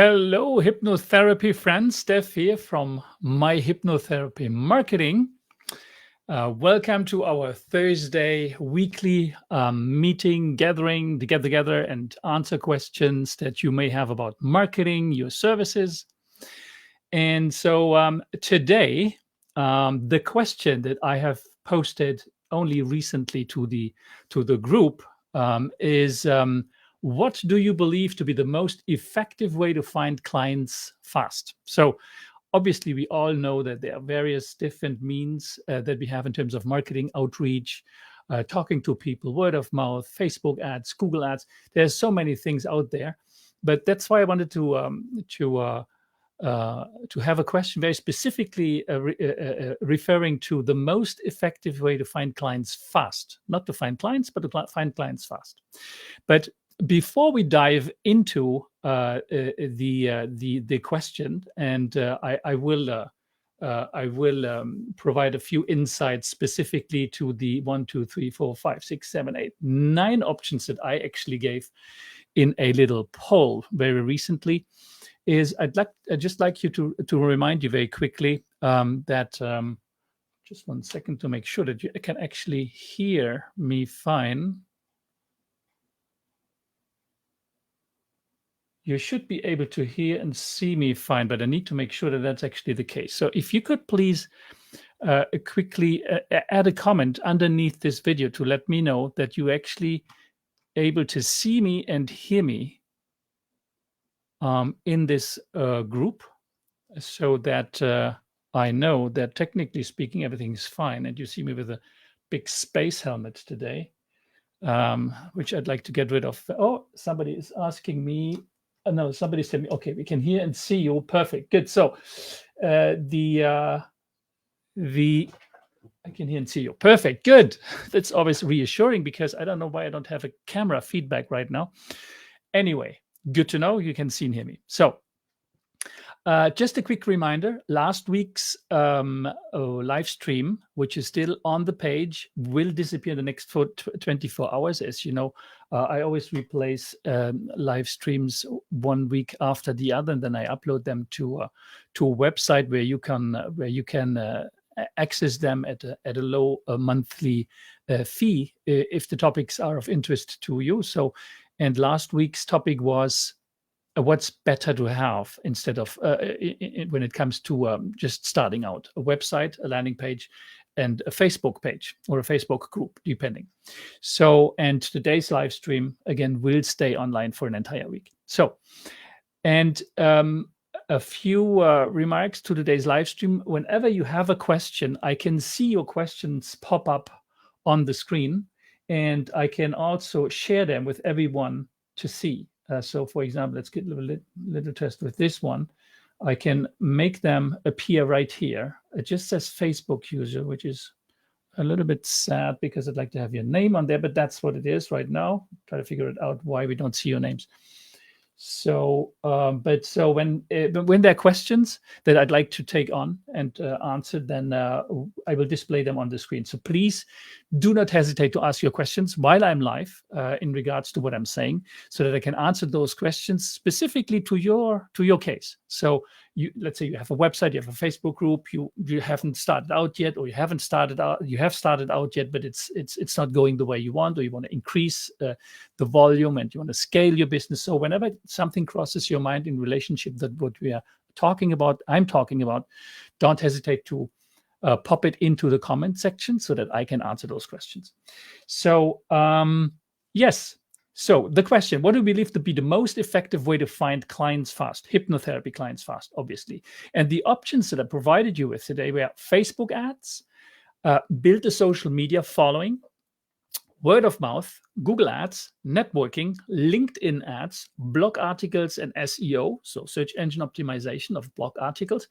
Hello, hypnotherapy friends. Steph here from My Hypnotherapy Marketing. Welcome to our Thursday weekly meeting, gathering to get together and answer questions that you may have about marketing, your services. And so today, the question that I have posted only recently to the group is. What do you believe to be the most effective way to find clients fast? So obviously we all know that there are various different means that we have in terms of marketing outreach, talking to people, word of mouth, Facebook ads, Google ads. There's so many things out there, but that's why I wanted to have a question very specifically referring to the most effective way to find clients fast, not to find clients, but to find clients fast. But before we dive into the question, and I will provide a few insights specifically to the 1, 2, 3, 4, 5, 6, 7, 8, 9 options that I actually gave in a little poll very recently. I'd just like you to remind you very quickly that just 1 second to make sure that you can actually hear me fine. You should be able to hear and see me fine, but I need to make sure that that's actually the case. So if you could please quickly add a comment underneath this video to let me know that you actually able to see me and hear me in this group, so that I know that technically speaking everything's fine, and you see me with a big space helmet today, which I'd like to get rid of. Oh, somebody is asking me. No, somebody said me. Okay, we can hear and see you. Perfect. Good. So the I can hear and see you. Perfect. Good. That's always reassuring because I don't know why I don't have a camera feedback right now. Anyway, good to know you can see and hear me. So just a quick reminder, last week's live stream, which is still on the page, will disappear in the next 24 hours. As you know, I always replace live streams 1 week after the other, and then I upload them to a website where you can access them at a low monthly fee if the topics are of interest to you. So, and last week's topic was what's better to have instead of when it comes to just starting out: a website, a landing page, and a Facebook page or a Facebook group, depending. So, and today's live stream again will stay online for an entire week. So, and a few remarks to today's live stream. Whenever you have a question, I can see your questions pop up on the screen, and I can also share them with everyone to see. So, for example, let's get a little test with this one. I can make them appear right here. It just says Facebook user, which is a little bit sad because I'd like to have your name on there, but that's what it is right now. Try to figure it out why we don't see your names. So, but so when there are questions that I'd like to take on and answer, then I will display them on the screen. So please do not hesitate to ask your questions while I'm live in regards to what I'm saying, so that I can answer those questions specifically to your case. So let's say you have a website, you have a Facebook group, you haven't started out yet, or you have started out yet, but it's not going the way you want, or you want to increase the volume and you want to scale your business. So whenever something crosses your mind in relationship that what we are talking about, I'm talking about, don't hesitate to pop it into the comment section so that I can answer those questions. So yes. So the question: what do we believe to be the most effective way to find clients fast? Hypnotherapy clients fast, obviously. And the options that I provided you with today were Facebook ads, build a social media following, word of mouth, Google ads, networking, LinkedIn ads, blog articles and SEO, so search engine optimization of blog articles,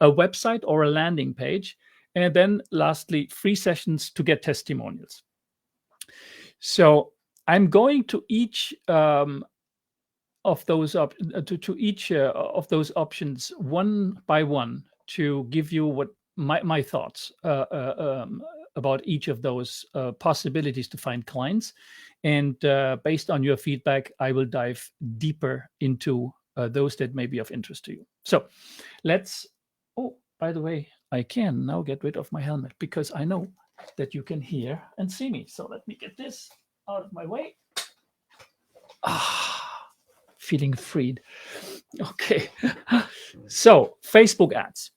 a website or a landing page, and then lastly, free sessions to get testimonials. So I'm going to each of those of those options one by one to give you what my thoughts about each of those possibilities to find clients. And based on your feedback, I will dive deeper into those that may be of interest to you. So let's, oh, by the way, I can now get rid of my helmet because I know that you can hear and see me. So let me get this out of my way. Feeling freed. Okay. So Facebook ads.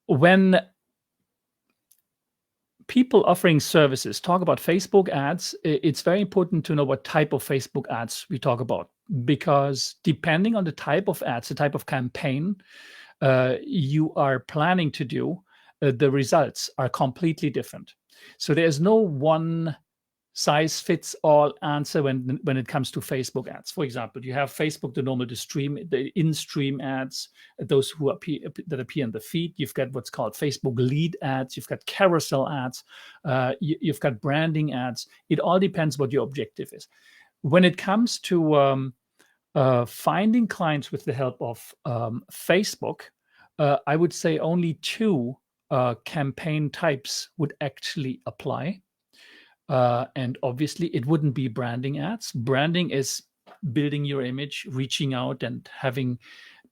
When people offering services talk about Facebook ads, it's very important to know what type of Facebook ads we talk about, because depending on the type of ads, the type of campaign you are planning to do, the results are completely different. So there's no one size fits all answer when it comes to Facebook ads. For example, you have Facebook, the in-stream ads, those who appear in the feed. You've got what's called Facebook lead ads. You've got carousel ads. You've got branding ads. It all depends what your objective is. When it comes to finding clients with the help of Facebook, I would say only two campaign types would actually apply. And obviously, it wouldn't be branding ads. Branding is building your image, reaching out, and having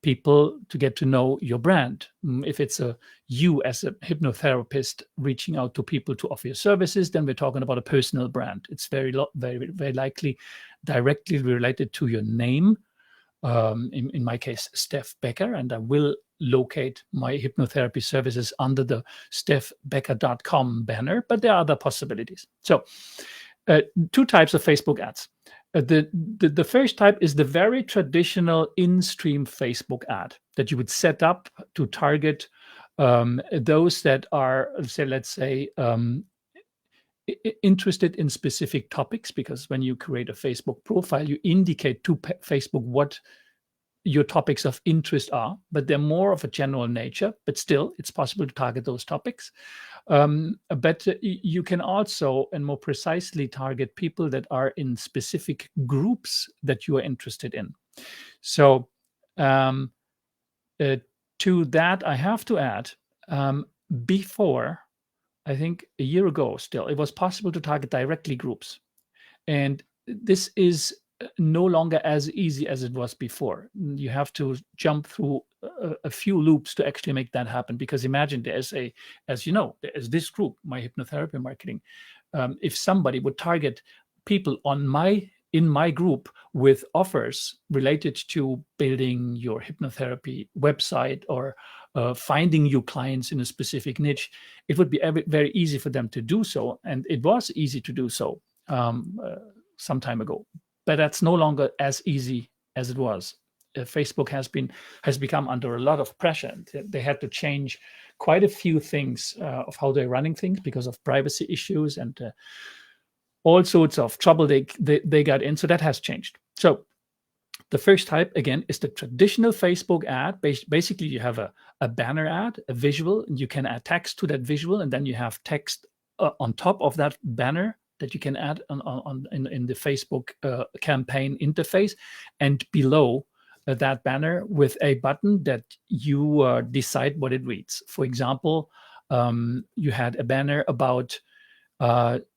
people to get to know your brand. If it's you as a hypnotherapist reaching out to people to offer your services, then we're talking about a personal brand. It's very likely directly related to your name. In my case, Steph Becker, and I will locate my hypnotherapy services under the stephbecker.com banner, but there are other possibilities. So two types of Facebook ads. The first type is the very traditional in-stream Facebook ad that you would set up to target those that are, let's say, interested in specific topics, because when you create a Facebook profile, you indicate to Facebook what your topics of interest are, but they're more of a general nature, but still it's possible to target those topics. But you can also, and more precisely, target people that are in specific groups that you are interested in. So to that, I have to add, before, I think a year ago still, it was possible to target directly groups. And this is no longer as easy as it was before. You have to jump through a few loops to actually make that happen. Because imagine there's there's this group, my hypnotherapy marketing. If somebody would target people in my group with offers related to building your hypnotherapy website or finding you clients in a specific niche, it would be very easy for them to do so. And it was easy to do so some time ago. But that's no longer as easy as it was. Facebook has become under a lot of pressure. They had to change quite a few things of how they're running things because of privacy issues and all sorts of trouble they got in. So that has changed. So the first type, again, is the traditional Facebook ad. Basically, you have a banner ad, a visual, and you can add text to that visual, and then you have text on top of that banner that you can add in the Facebook campaign interface, and below that banner with a button that you decide what it reads. For example, you had a banner about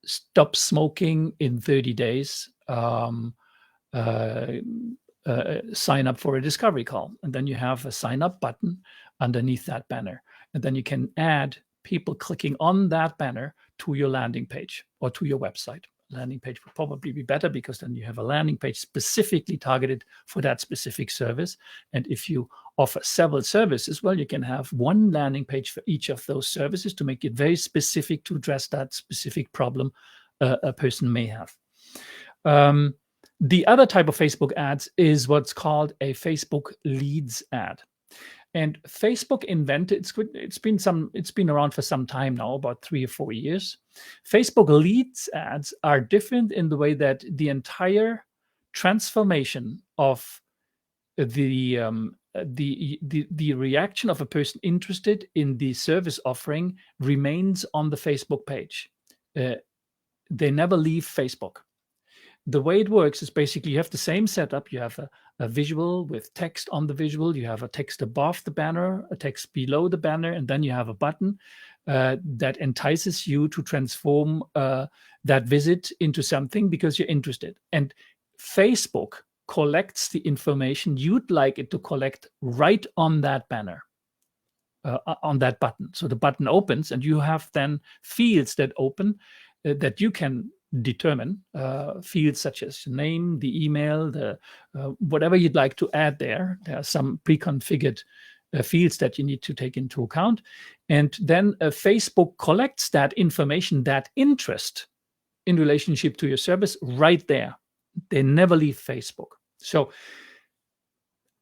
stop smoking in 30 days, sign up for a discovery call. And then you have a sign up button underneath that banner. And then you can add people clicking on that banner to your landing page or to your website. Landing page would probably be better because then you have a landing page specifically targeted for that specific service. And if you offer several services, well, you can have one landing page for each of those services to make it very specific to address that specific problem a person may have. The other type of Facebook ads is what's called a Facebook leads ad. And Facebook invented, it's been around for some time now, about 3 or 4 years. Facebook leads ads are different in the way that the entire transformation of the reaction of a person interested in the service offering remains on the Facebook page. They never leave Facebook. The way it works is basically you have the same setup. You have a visual with text on the visual. You have a text above the banner, a text below the banner, and then you have a button that entices you to transform that visit into something because you're interested. And Facebook collects the information you'd like it to collect right on that banner, on that button. So the button opens, and you have then fields that open that you can determine, fields such as name, the email, the whatever you'd like to add there. There are some pre-configured fields that you need to take into account. And then Facebook collects that information, that interest in relationship to your service right there. They never leave Facebook. So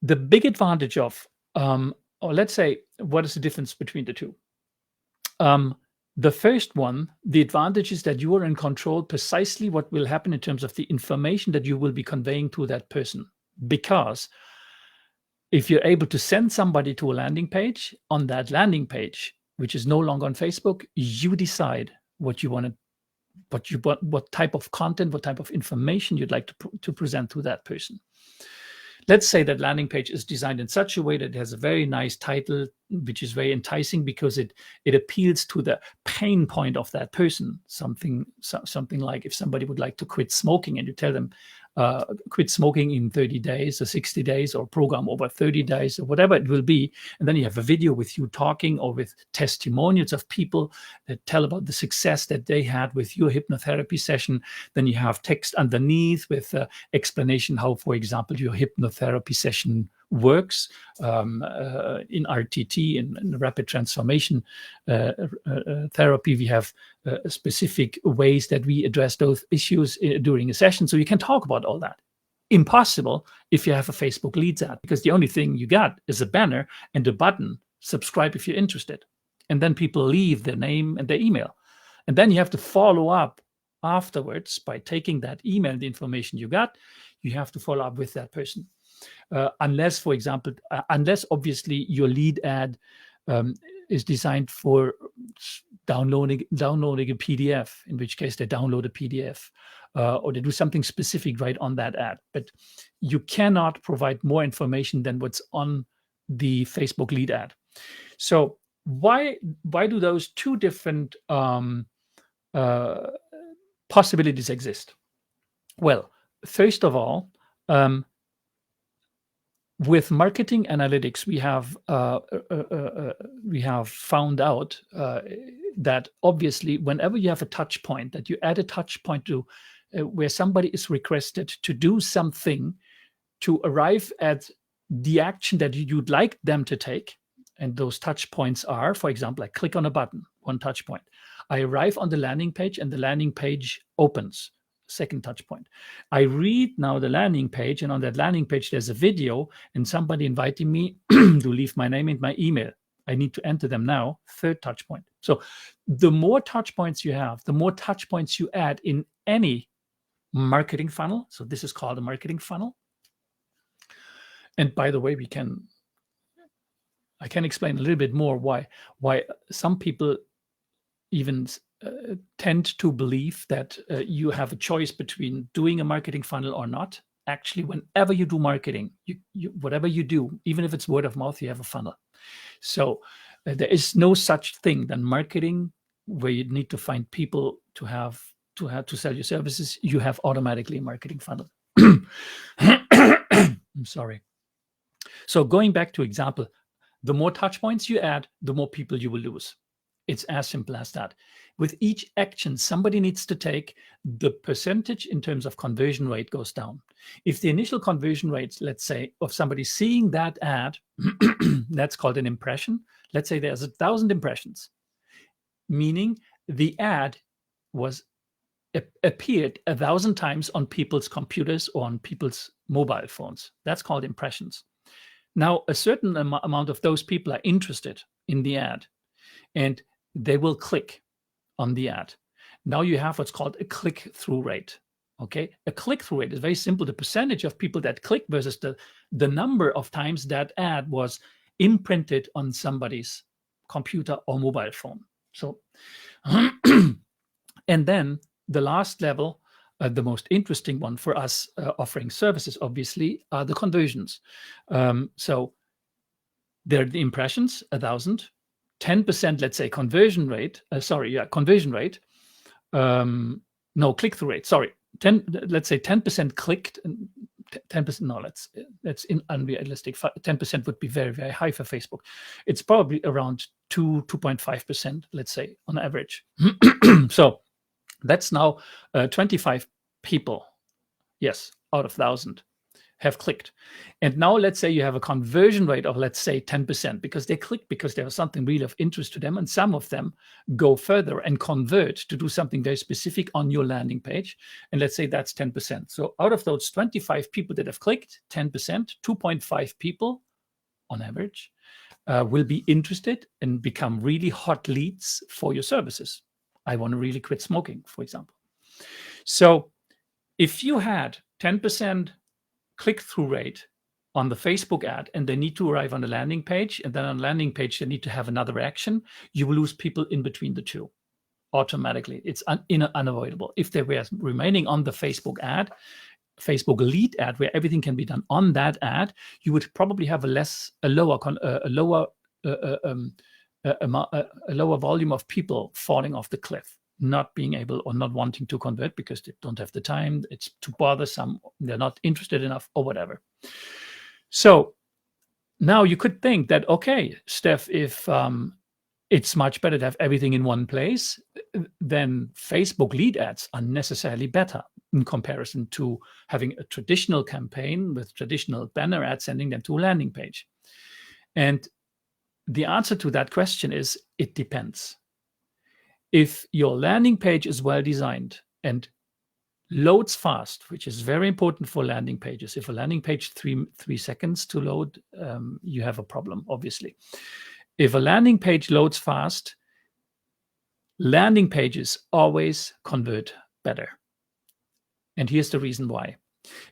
the big advantage of, or let's say, what is the difference between the two? The first one, the advantage is that you are in control precisely what will happen in terms of the information that you will be conveying to that person. Because if you're able to send somebody to a landing page, on that landing page, which is no longer on Facebook, you decide what you want to, what type of content, what type of information you'd like to present to that person. Let's say that landing page is designed in such a way that it has a very nice title, which is very enticing because it appeals to the pain point of that person. Something like if somebody would like to quit smoking, and you tell them, quit smoking in 30 days or 60 days, or program over 30 days, or whatever it will be. And then you have a video with you talking, or with testimonials of people that tell about the success that they had with your hypnotherapy session. Then you have text underneath with explanation how, for example, your hypnotherapy session works in RTT, in rapid transformation therapy. We have specific ways that we address those issues during a session. So you can talk about all that. Impossible if you have a Facebook leads ad, because the only thing you got is a banner and a button, subscribe if you're interested. And then people leave their name and their email. And then you have to follow up afterwards by taking that email and the information you got. You have to follow up with that person. Unless, for example, unless obviously your lead ad is designed for downloading a PDF, in which case they download a PDF, or they do something specific right on that ad. But you cannot provide more information than what's on the Facebook lead ad. So why do those two different possibilities exist? Well, first of all, with marketing analytics, we have found out that obviously, whenever you have a touch point, that you add a touch point to where somebody is requested to do something to arrive at the action that you'd like them to take, and those touch points are, for example, I click on a button, one touch point. I arrive on the landing page, and the landing page opens. Second touch point. I read now the landing page, and on that landing page there's a video and somebody inviting me to leave my name and my email. I need to enter them now. Third touch point. So the more touch points you have, the more touch points you add in any marketing funnel. So this is called a marketing funnel. And by the way, I can explain a little bit more why some people even tend to believe that you have a choice between doing a marketing funnel or not. Actually, whenever you do marketing, you whatever you do, even if it's word of mouth, you have a funnel. So there is no such thing than marketing where you need to find people to sell your services. You have automatically a marketing funnel. I'm sorry. So going back to example, the more touch points you add, the more people you will lose. It's as simple as that. With each action somebody needs to take, the percentage in terms of conversion rate goes down. If the initial conversion rate, let's say, of somebody seeing that ad, that's called an impression. Let's say there's 1,000 impressions, meaning the ad appeared 1,000 times on people's computers or on people's mobile phones. That's called impressions. Now, a certain amount of those people are interested in the ad, and they will click on the ad. Now you have what's called a click-through rate. Okay, a click-through rate is very simple. The percentage of people that click versus the number of times that ad was imprinted on somebody's computer or mobile phone. So, and then the last level, the most interesting one for us offering services, obviously, are the conversions. So there are the impressions, 1,000. 10%, let's say, conversion rate. Conversion rate. No, click-through rate. Sorry, let's say 10% clicked, 10%. No, that's unrealistic. 10% would be very, very high for Facebook. It's probably around 2.5%, let's say, on average. So that's now 25 people, yes, out of 1,000 have clicked. And now let's say you have a conversion rate of, let's say, 10%, because they click because there was something really of interest to them. And some of them go further and convert to do something very specific on your landing page. And let's say that's 10%. So out of those 25 people that have clicked, 10%, 2.5 people on average will be interested and become really hot leads for your services. I want to really quit smoking, for example. So if you had 10% click-through rate on the Facebook ad, and they need to arrive on the landing page, and then on the landing page, they need to have another action, you will lose people in between the two automatically. It's unavoidable. If they were remaining on the Facebook lead ad, where everything can be done on that ad, you would probably have a lower volume of people falling off the cliff, not being able or not wanting to convert because they don't have the time, it's too bothersome, they're not interested enough, or whatever. So now you could think that, okay, Steph, if it's much better to have everything in one place, then Facebook lead ads are necessarily better in comparison to having a traditional campaign with traditional banner ads, sending them to a landing page. And the answer to that question is, it depends. If your landing page is well designed and loads fast, which is very important for landing pages. If a landing page 3 seconds to load, you have a problem, obviously. If a landing page loads fast, landing pages always convert better. And here's the reason why.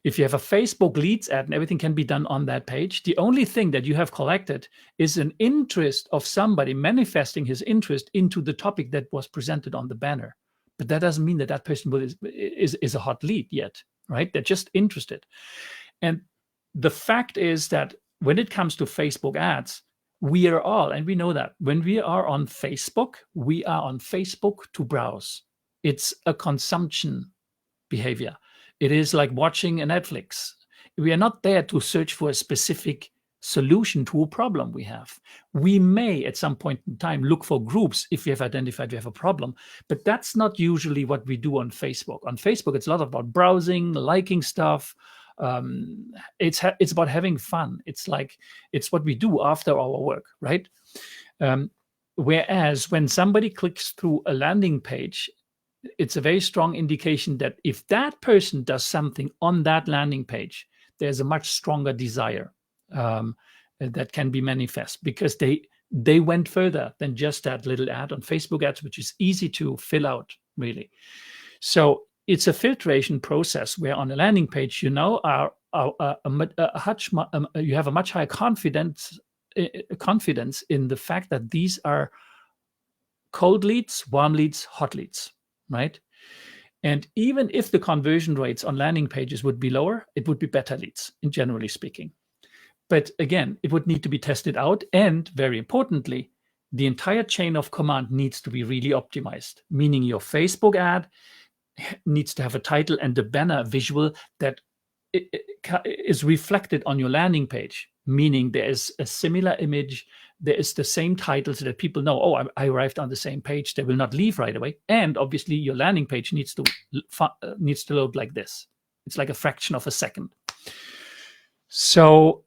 If you have a Facebook leads ad and everything can be done on that page, the only thing that you have collected is an interest of somebody manifesting his interest into the topic that was presented on the banner. But that doesn't mean that that person is a hot lead yet, right? They're just interested. And the fact is that when it comes to Facebook ads, we are all, and we know that, when we are on Facebook, we are on Facebook to browse. It's a consumption behavior. It is like watching a Netflix. We are not there to search for a specific solution to a problem we have. We may, at some point in time, look for groups if we have identified we have a problem, but that's not usually what we do on Facebook. On Facebook, it's a lot about browsing, liking stuff. It's about having fun. It's what we do after our work, right? Whereas when somebody clicks through a landing page, it's a very strong indication that if that person does something on that landing page, there's a much stronger desire that can be manifest, because they went further than just that little ad on Facebook ads, which is easy to fill out, really. So it's a filtration process where on a landing page, you have a much higher confidence in the fact that these are cold leads, warm leads, hot leads, right? And even if the conversion rates on landing pages would be lower, it would be better leads, generally speaking. But again, it would need to be tested out. And very importantly, the entire chain of command needs to be really optimized, meaning your Facebook ad needs to have a title and a banner visual that is reflected on your landing page, meaning there is a similar image, there is the same title, so that people know, oh, I arrived on the same page. They will not leave right away. And obviously, your landing page needs to load like this. It's like a fraction of a second. So,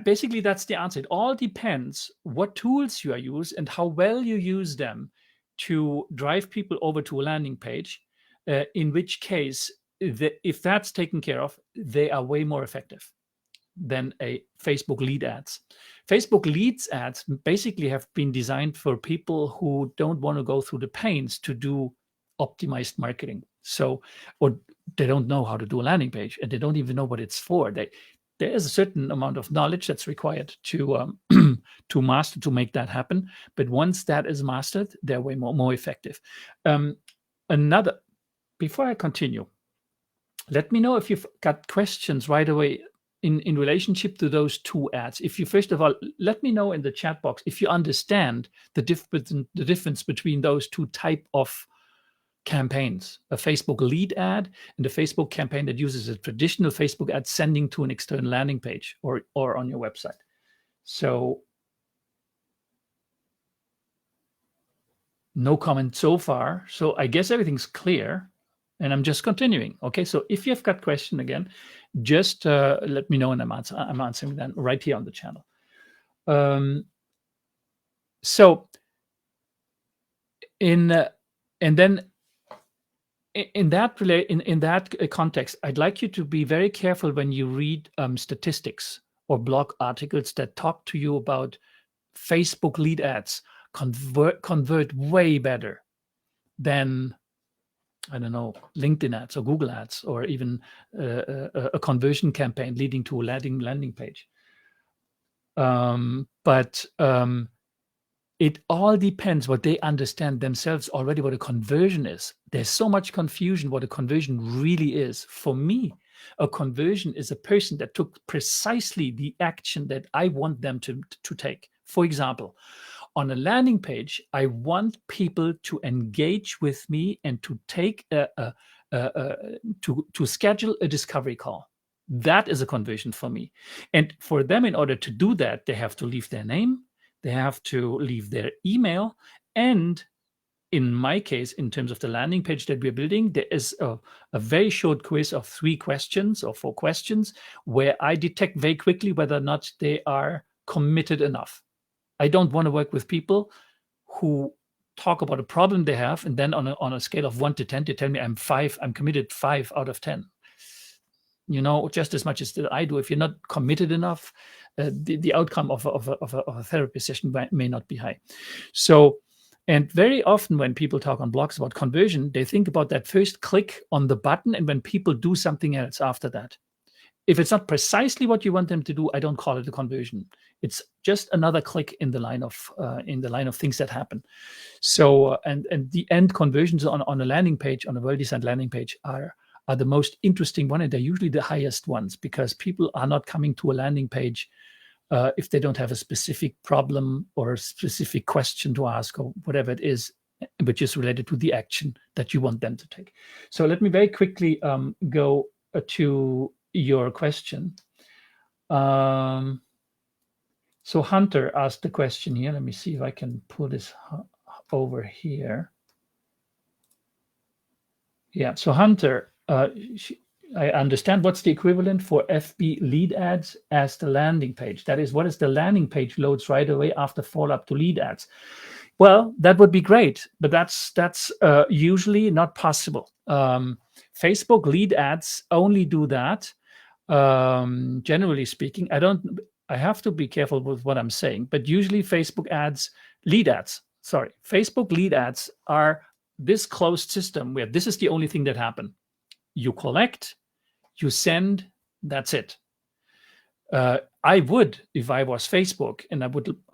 basically, that's the answer. It all depends what tools you use and how well you use them to drive people over to a landing page. In which case, if that's taken care of, they are way more effective than a Facebook lead ads. Facebook leads ads basically have been designed for people who don't want to go through the pains to do optimized marketing. So, or they don't know how to do a landing page, and they don't even know what it's for. There is a certain amount of knowledge that's required to to master, to make that happen. But once that is mastered, they're way more effective. Before I continue, let me know if you've got questions right away in relationship to those two ads. If you, first of all, let me know in the chat box if you understand the difference between those two type of campaigns, a Facebook lead ad and a Facebook campaign that uses a traditional Facebook ad sending to an external landing page or on your website. So no comment so far. So I guess everything's clear and I'm just continuing. Okay, so if you've got question again, just let me know and I'm answering them right here on the channel. So in that context, I'd like you to be very careful when you read statistics or blog articles that talk to you about Facebook lead ads convert way better than, I don't know, LinkedIn ads or Google ads or even a conversion campaign leading to a landing page. But it all depends what they understand themselves already, what a conversion is. There's so much confusion what a conversion really is. For me, a conversion is a person that took precisely the action that I want them to take. For example, on a landing page, I want people to engage with me and to take to schedule a discovery call. That is a conversion for me. And for them, in order to do that, they have to leave their name, they have to leave their email, and in my case, in terms of the landing page that we're building, there is a very short quiz of 3 questions or 4 questions where I detect very quickly whether or not they are committed enough. I don't want to work with people who talk about a problem they have and then on a scale of 1 to 10, they tell me I'm committed 5 out of 10. You know, just as much as that I do. If you're not committed enough, the outcome of a therapy session may not be high. So, and very often when people talk on blogs about conversion, they think about that first click on the button and when people do something else after that. If it's not precisely what you want them to do, I don't call it a conversion. It's just another click in the line of things that happen. So, and the end conversions on a landing page, on a well-designed landing page, are the most interesting one, and they're usually the highest ones because people are not coming to a landing page if they don't have a specific problem or a specific question to ask or whatever it is, which is related to the action that you want them to take. So let me very quickly go to your question. So Hunter asked the question here. Let me see if I can pull this over here. Yeah, so Hunter, I understand what's the equivalent for FB lead ads as the landing page. That is, what is the landing page loads right away after follow-up to lead ads? Well, that would be great, but that's usually not possible. Facebook lead ads only do that. Generally speaking, I have to be careful with what I'm saying, but usually Facebook lead ads are this closed system where this is the only thing that happen. You collect, you send, that's it. I would, if I was Facebook, and I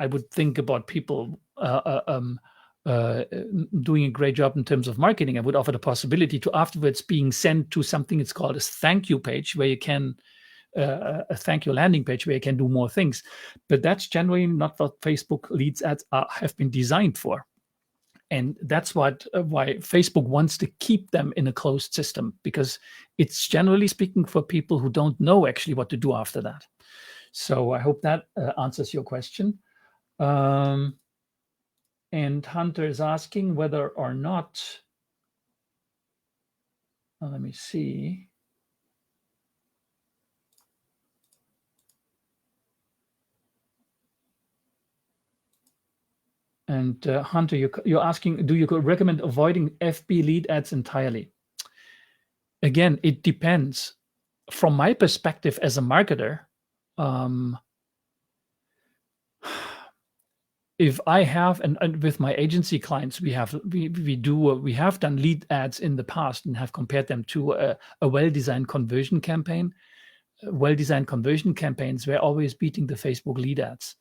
would think about people doing a great job in terms of marketing, I would offer the possibility to afterwards being sent to something it's called a thank you page, where you can a thank you landing page where you can do more things. But that's generally not what Facebook leads ads have been designed for. And that's why Facebook wants to keep them in a closed system, because it's generally speaking for people who don't know actually what to do after that. So I hope that answers your question. And Hunter is asking whether or not, let me see. And Hunter, you're asking, do you recommend avoiding FB lead ads entirely? Again, it depends. From my perspective as a marketer, if I have, and with my agency clients, we have done lead ads in the past and have compared them to a well-designed conversion campaign. Well-designed conversion campaigns were always beating the Facebook lead ads.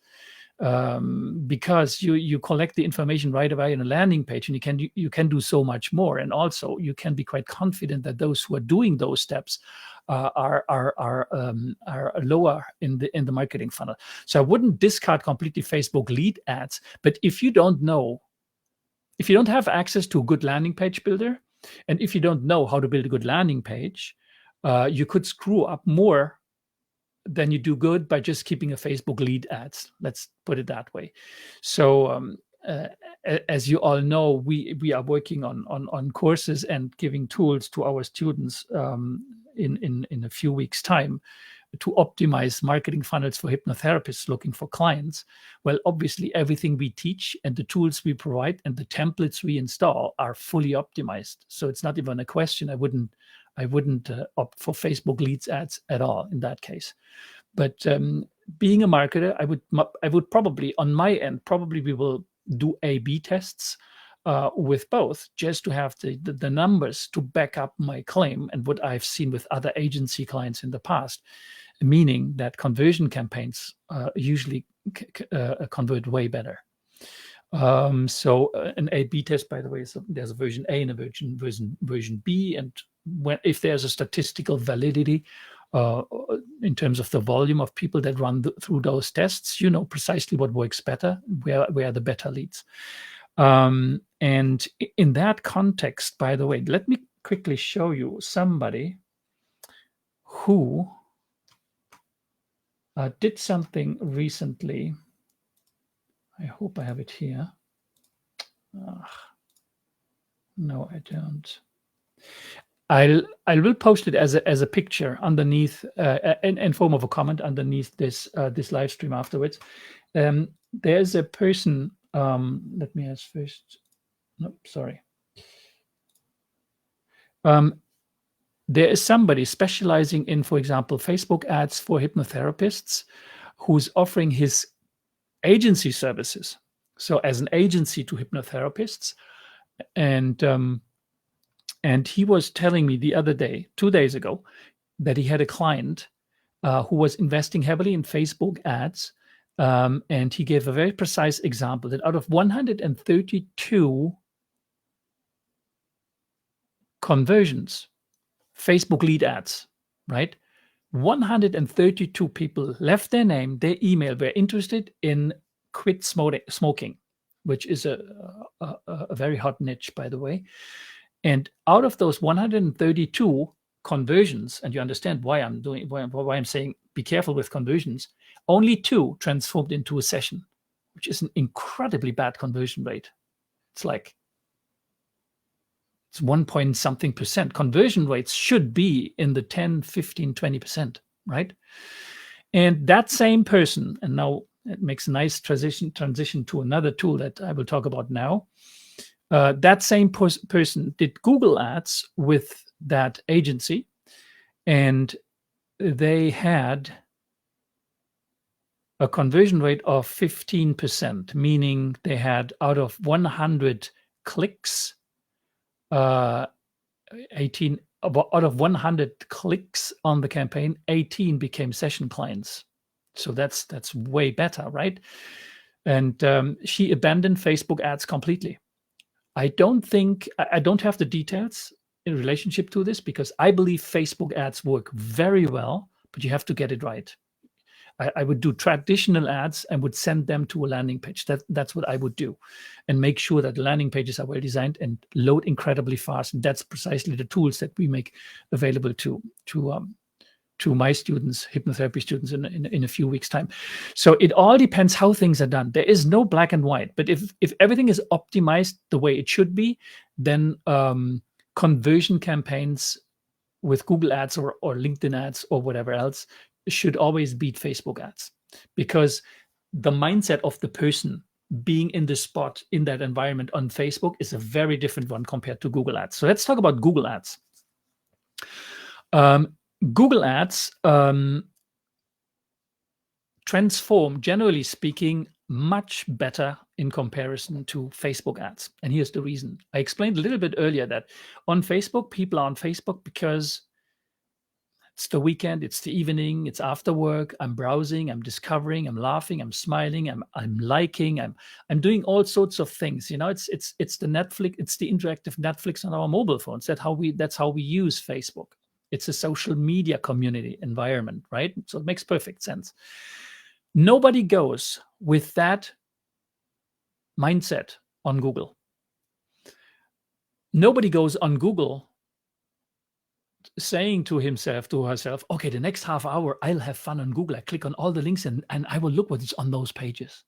Because you collect the information right away in a landing page, and you can do so much more, and also you can be quite confident that those who are doing those steps are lower in the marketing funnel. So I wouldn't discard completely Facebook lead ads, but if you don't have access to a good landing page builder, And if you don't know how to build a good landing page, you could screw up more than you do good by just keeping a Facebook lead ads. Let's put it that way. So as you all know, we are working on courses and giving tools to our students in a few weeks' time to optimize marketing funnels for hypnotherapists looking for clients. Well, obviously, everything we teach and the tools we provide and the templates we install are fully optimized. So it's not even a question. I wouldn't opt for Facebook leads ads at all in that case. But being a marketer, I would probably, on my end, probably we will do A/B tests with both, just to have the numbers to back up my claim and what I've seen with other agency clients in the past, meaning that conversion campaigns usually convert way better. So an A/B test, by the way, there's a version A and a version B, and if there's a statistical validity in terms of the volume of people that run through those tests, you know precisely what works better, where are the better leads. And in that context, by the way, let me quickly show you somebody who did something recently. I hope I have it here. No, I don't. I will post it as a picture underneath, in form of a comment underneath this live stream afterwards. There's a person. Let me ask first. No, sorry. There is somebody specializing in, for example, Facebook ads for hypnotherapists, who's offering his agency services. So as an agency to hypnotherapists, and he was telling me the other day, 2 days ago, that he had a client who was investing heavily in Facebook ads. And he gave a very precise example that out of 132 conversions, Facebook lead ads, right? 132 people left their name, their email, were interested in quit smoking, which is a very hot niche, by the way. And out of those 132 conversions, and you understand why I'm saying be careful with conversions, only 2 transformed into a session, which is an incredibly bad conversion rate. It's 1 point something percent. Conversion rates should be in the 10, 15, 20%, right? And that same person, and now it makes a nice transition to another tool that I will talk about now. That same person did Google ads with that agency, and they had a conversion rate of 15%, meaning they had out of 100 clicks, 18 out of 100 clicks on the campaign, 18 became session clients. So that's way better, right? And she abandoned Facebook ads completely. I don't have the details in relationship to this, because I believe Facebook ads work very well, but you have to get it right. I would do traditional ads and would send them to a landing page. That's what I would do, and make sure that the landing pages are well designed and load incredibly fast. And that's precisely the tools that we make available to my students, hypnotherapy students, in a few weeks' time. So it all depends how things are done. There is no black and white, but if everything is optimized the way it should be, then conversion campaigns with Google ads or LinkedIn ads or whatever else should always beat Facebook ads, because the mindset of the person being in the spot in that environment on Facebook is a very different one compared to Google ads. So let's talk about Google ads. Google ads transform, generally speaking, much better in comparison to Facebook ads. And here's the reason. I explained a little bit earlier that on Facebook, people are on Facebook because it's the weekend, it's the evening, it's after work, I'm browsing, I'm discovering, I'm laughing, I'm smiling, I'm liking, I'm doing all sorts of things. You know, it's the Netflix, it's the interactive Netflix on our mobile phones. That's how we use Facebook. It's a social media community environment, right? So it makes perfect sense. Nobody goes with that mindset on Google. Nobody goes on Google saying to himself, to herself, okay, the next half hour, I'll have fun on Google. I click on all the links and I will look what's on those pages.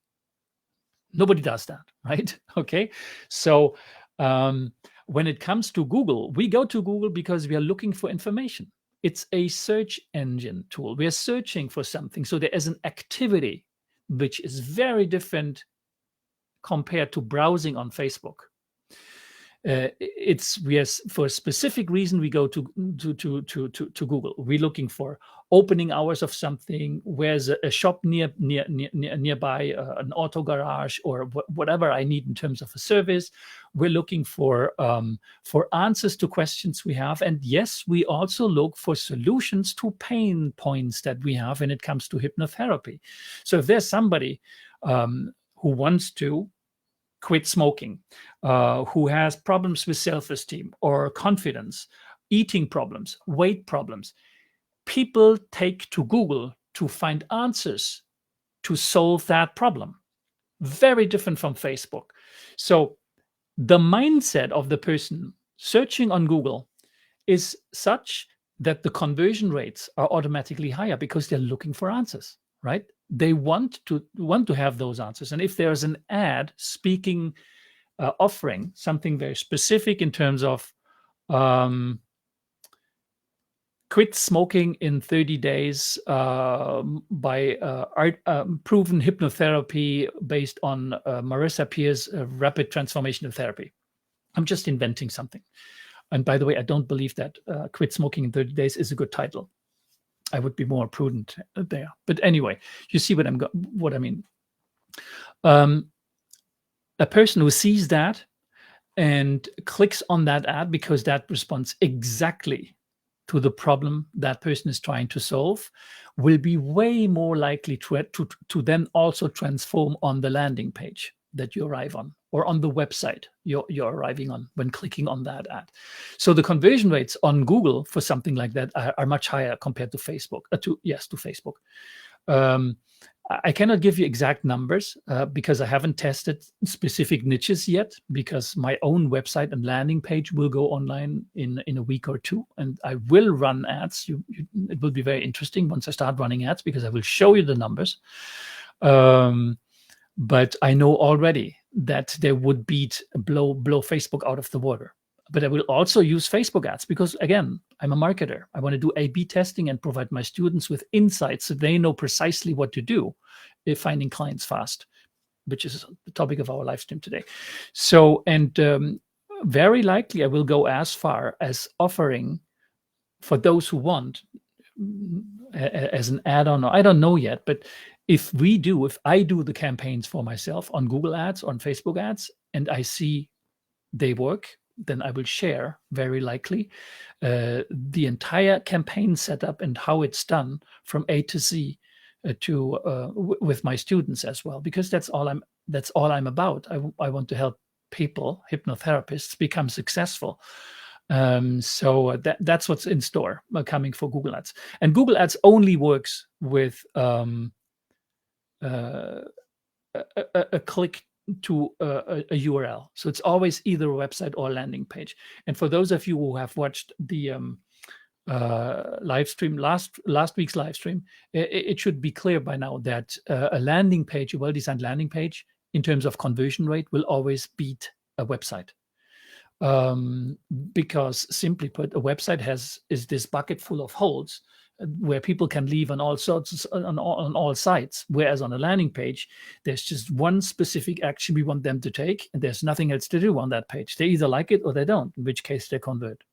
Nobody does that, right? Okay. So when it comes to Google, we go to Google because we are looking for information. It's a search engine tool. We are searching for something. So there is an activity which is very different compared to browsing on Facebook. We are, for a specific reason, we go to Google. We're looking for opening hours of something, where's a shop nearby, an auto garage, or whatever I need in terms of a service. We're looking for answers to questions we have, and yes, we also look for solutions to pain points that we have when it comes to hypnotherapy. So if there's somebody who wants to quit smoking, who has problems with self-esteem or confidence, eating problems, weight problems, people take to Google to find answers to solve that problem. Very different from Facebook. So the mindset of the person searching on Google is such that the conversion rates are automatically higher because they're looking for answers, right? They want to have those answers. And if there's an ad speaking, offering something very specific in terms of quit smoking in 30 days by proven hypnotherapy based on Marissa Peer's rapid transformational therapy. I'm just inventing something. And by the way, I don't believe that quit smoking in 30 days is a good title. I would be more prudent there. But anyway, you see what I mean. A person who sees that and clicks on that ad because that responds exactly to the problem that person is trying to solve will be way more likely to then also transform on the landing page that you arrive on, or on the website you're arriving on when clicking on that ad. So the conversion rates on Google for something like that are much higher compared to Facebook. To Facebook. I cannot give you exact numbers because I haven't tested specific niches yet, because my own website and landing page will go online in a week or two, and I will run ads. It will be very interesting once I start running ads, because I will show you the numbers. But I know already that they would blow Facebook out of the water. But I will also use Facebook ads because, again, I'm a marketer. I want to do A/B testing and provide my students with insights so they know precisely what to do if finding clients fast, which is the topic of our live stream today. So, and very likely I will go as far as offering for those who want as an add-on. I don't know yet, but if I do the campaigns for myself on Google ads, on Facebook ads, and I see they work, then I will share, very likely, the entire campaign setup and how it's done from A to Z with my students as well, because that's all I'm about. I want to help people, hypnotherapists, become successful. So that's what's in store coming for Google Ads. And Google Ads only works with a click to a URL. So it's always either a website or a landing page. And for those of you who have watched the live stream, last week's live stream, it should be clear by now that a landing page, a well-designed landing page, in terms of conversion rate, will always beat a website. Because simply put, a website is this bucket full of holes where people can leave on all sorts on all sites, whereas on a landing page there's just one specific action we want them to take, and there's nothing else to do on that page. They either like it or they don't, in which case they convert.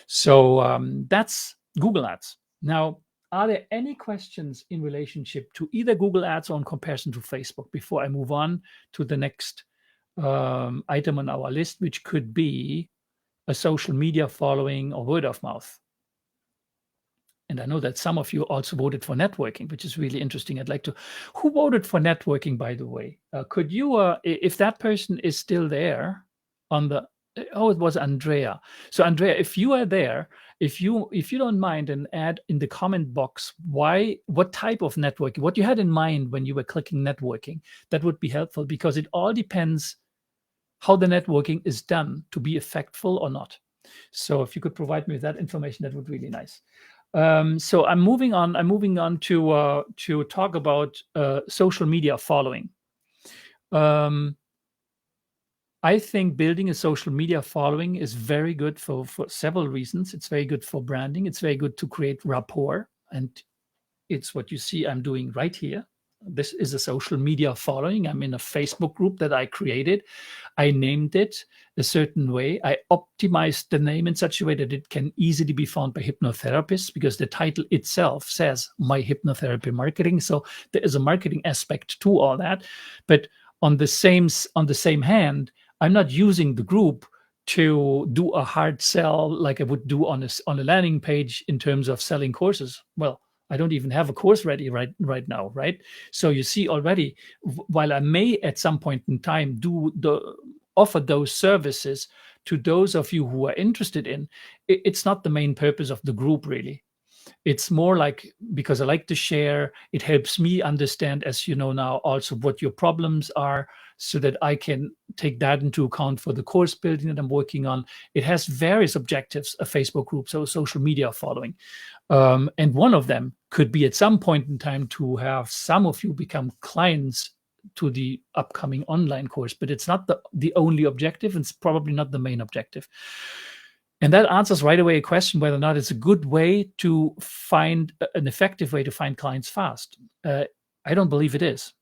So that's Google Ads. Now, are there any questions in relationship to either Google Ads or in comparison to Facebook before I move on to the next item on our list, which could be a social media following or word of mouth? And I know that some of you also voted for networking, which is really interesting. I'd like to. Who voted for networking, by the way? Could you, if that person is still there on the, oh, it was Andrea. So Andrea, if you are there, if you don't mind, and add in the comment box what type of networking, what you had in mind when you were clicking networking, that would be helpful, because it all depends how the networking is done to be effectful or not. So if you could provide me with that information, that would be really nice. So I'm moving on. I'm moving on to talk about social media following. Um, I think building a social media following is very good for several reasons. It's very good for branding. It's very good to create rapport, and it's what you see I'm doing right here. This is a social media following. I'm in a Facebook group that I created. I named it a certain way. I optimized the name in such a way that it can easily be found by hypnotherapists, because the title itself says My Hypnotherapy Marketing. So there is a marketing aspect to all that. But on the same hand, I'm not using the group to do a hard sell like I would do on a landing page in terms of selling courses. Well, I don't even have a course ready right now, right? So you see already, while I may at some point in time offer those services to those of you who are interested in, it's not the main purpose of the group really. It's more like, because I like to share, it helps me understand, as you know now, also what your problems are, so that I can take that into account for the course building that I'm working on. It has various objectives, a Facebook group, so social media following. And one of them could be at some point in time to have some of you become clients to the upcoming online course, but it's not the only objective. It's probably not the main objective. And that answers right away a question whether or not it's a good way to find an effective way to find clients fast. I don't believe it is,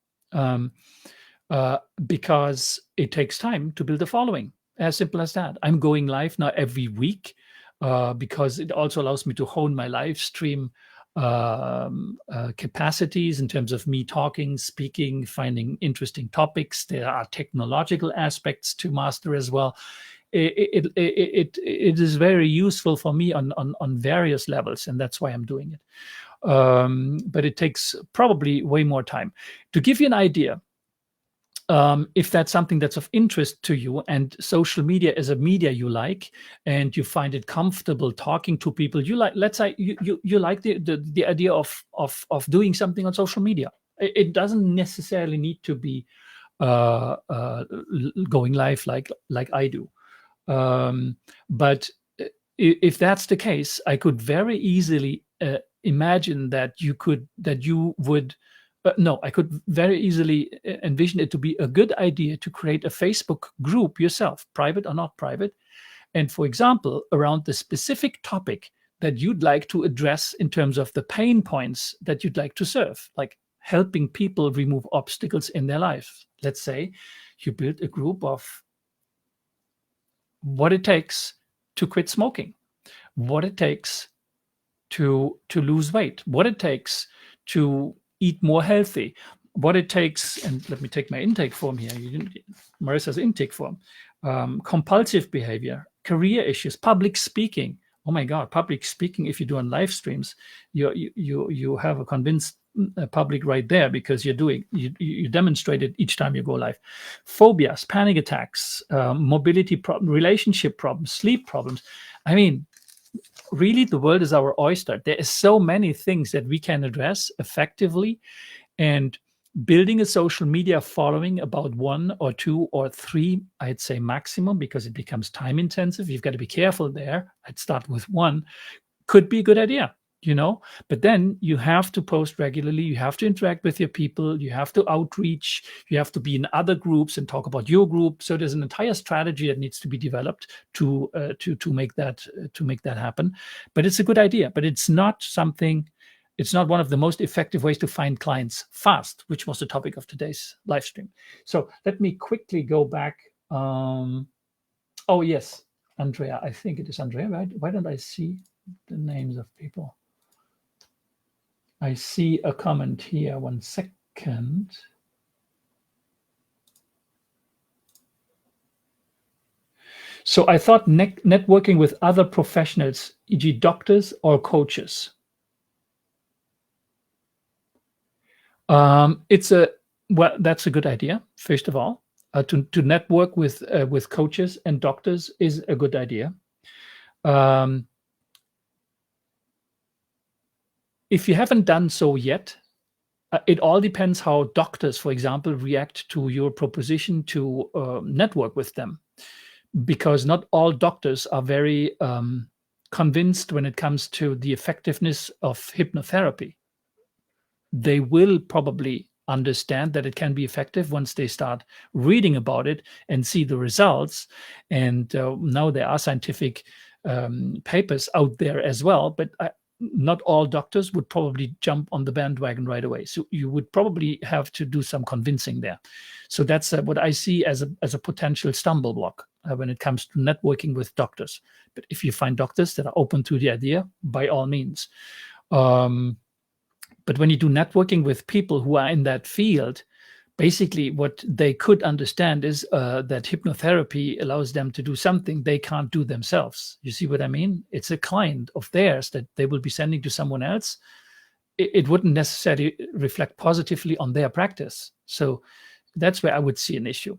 because it takes time to build a following. As simple as that. I'm going live now every week because it also allows me to hone my live stream capacities in terms of me talking, speaking, finding interesting topics. There are technological aspects to master as well. It is very useful for me on various levels, and that's why I'm doing it. But it takes probably way more time. To give you an idea, if that's something that's of interest to you, and social media is a media you like, and you find it comfortable talking to people you like, let's say you like the idea of doing something on social media. It doesn't necessarily need to be going live like I do. But if that's the case, I could very easily imagine that I could very easily envision it to be a good idea to create a Facebook group yourself, private or not private. And for example, around the specific topic that you'd like to address in terms of the pain points that you'd like to serve, like helping people remove obstacles in their life. Let's say you build a group of what it takes to quit smoking, what it takes to lose weight, what it takes to eat more healthy, what it takes, and let me take my intake form here. Marissa's intake form, compulsive behavior, career issues, public speaking. Oh my God, public speaking! If you do on live streams, you have a convinced public right there, because you demonstrate it each time you go live. Phobias, panic attacks, mobility problems, relationship problems, sleep problems. I mean, really, the world is our oyster. There is so many things that we can address effectively, and building a social media following, about 1 or 2 or 3, I'd say maximum, because it becomes time intensive. You've got to be careful there. I'd start with 1, could be a good idea, but then you have to post regularly. You have to interact with your people. You have to outreach. You have to be in other groups and talk about your group. So there's an entire strategy that needs to be developed to make that happen. But it's a good idea. But it's not one of the most effective ways to find clients fast, which was the topic of today's live stream. So let me quickly go back. Oh yes, Andrea. I think it is Andrea, right? Why don't I see the names of people? I see a comment here. 1 second. So I thought networking with other professionals, e.g. doctors or coaches. That's a good idea. First of all, to network with coaches and doctors is a good idea. If you haven't done so yet, It all depends how doctors, for example, react to your proposition to network with them, because not all doctors are very convinced when it comes to the effectiveness of hypnotherapy. They will probably understand that it can be effective once they start reading about it and see the results. And now there are scientific papers out there as well, but not all doctors would probably jump on the bandwagon right away. So you would probably have to do some convincing there. So that's what I see as a potential stumble block when it comes to networking with doctors. But if you find doctors that are open to the idea, by all means. But when you do networking with people who are in that field, basically what they could understand is that hypnotherapy allows them to do something they can't do themselves. You see what I mean? It's a client of theirs that they will be sending to someone else. It wouldn't necessarily reflect positively on their practice. So that's where I would see an issue.